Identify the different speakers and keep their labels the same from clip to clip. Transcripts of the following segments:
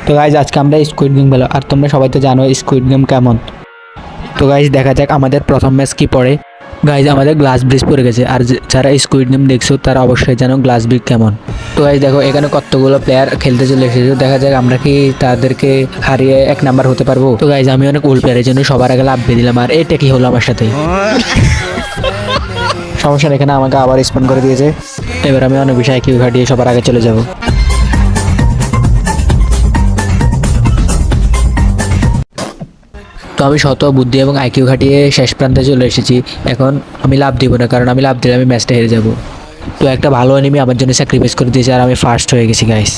Speaker 1: তো গাইজ আজকে আমরা স্কুইড গেম খেলো, আর তোমরা সবাই তো জানো স্কুইড গেম কেমন। তো গাইজ দেখা যাক আমাদের প্রথম ম্যাচ কি পড়ে। গাইজ আমাদের গ্লাস ব্রিজ পড়ে গেছে, আর যারা স্কুইড গেম দেখছো তারা অবশ্যই জানো গ্লাস ব্রিজ কেমন। তো গাইজ দেখো এখানে কতগুলো প্লেয়ার খেলতে চলে এসেছে, দেখা যাক আমরা কি তাদেরকে হারিয়ে 1 নাম্বার হতে পারবো। তো গাইজ আমি অনেক উল প্লেয়ারের জন্য সবার আগে লাভ দিয়ে দিলাম, আর এটা কি হলো আমার সাথে। সমস্যা এখানে আমাকে আবার স্পন করে দিয়েছে। এবার আমি অনেক বিষয় কিউ ঘাটিয়ে সবার আগে চলে যাব। তো আমি শত বুদ্ধি এবং আইকিউ ঘাটিয়ে শেষ প্রান্তে চলে এসেছি। এখন আমি লাভ দিব না, কারণ আমি লাভ দিলে আমি ম্যাচটা হেরে যাব। তো একটা ভালো এনিমি আমার জন্য স্যাক্রিফাইস করে দিয়েছে, আর আমি ফার্স্ট হয়ে গেছি গাইস।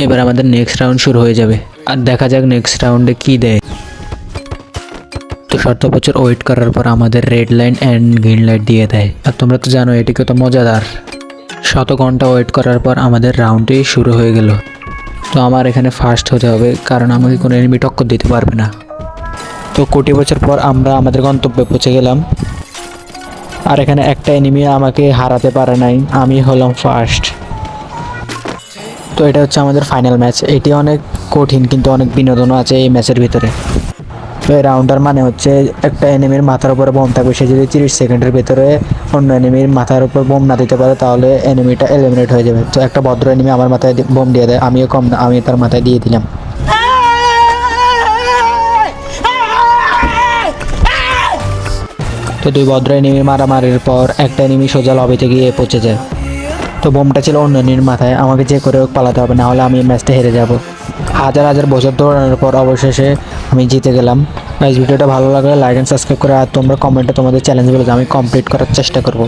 Speaker 1: এবার আমাদের নেক্সট রাউন্ড শুরু হয়ে যাবে, আর দেখা যাক নেক্সট রাউন্ডে কী দেয়। তো শর্ত বছর ওয়েট করার পর আমাদের red line and green light দিয়ে দেয়, আর তোমরা তো জানো এটি কত মজাদার। শত ঘন্টা ওয়েট করার পর আমাদের রাউন্ডটি শুরু হয়ে গেল। তো আমার এখানে ফার্স্ট হতে হবে, কারণ আমাকে কোনো এনিমি টক্কর দিতে পারবে না। তো কোটি বছর পর আমরা আমাদের গন্তব্যে পৌঁছে গেলাম, আর এখানে একটা এনিমি আমাকে হারাতে পারে নাই, আমি হলাম ফার্স্ট। তো এটা হচ্ছে আমাদের ফাইনাল ম্যাচ। এটি অনেক কঠিন কিন্তু অনেক বিনোদনও আছে এই ম্যাচের ভিতরে। তো এই রাউন্ডার মানে হচ্ছে একটা এনিমির মাথার উপরে বোম থাকবে, সে যদি 30 সেকেন্ডের ভিতরে অন্য এনিমির মাথার উপর বোম না দিতে পারে তাহলে এনিমিটা এলিমিনেট হয়ে যাবে। তো একটা ভদ্র এনিমি আমার মাথায় বোম দিয়ে দেয়, আমিও কম না, আমি তার মাথায় দিয়ে দিলাম। তো 2 ভদ্র এনিমি মারামারির পর একটা এনিমি সোজা লবিতে গিয়ে পৌঁছে যায়। তো বোমটা ছিল অন্য এনিমির মাথায়, আমাকে যে করে হোক পালাতে হবে, না হলে আমি ম্যাচটা হেরে যাব। হাজার হাজার বছর দৌড়ানোর পর অবশেষে আমি জিতে গেলাম। এই ভিডিওটা ভালো লাগলে লাইক অ্যান্ড সাবস্ক্রাইব করে, আর তোমরা কমেন্টে তোমাদের চ্যালেঞ্জগুলো আমি কমপ্লিট করার চেষ্টা করব।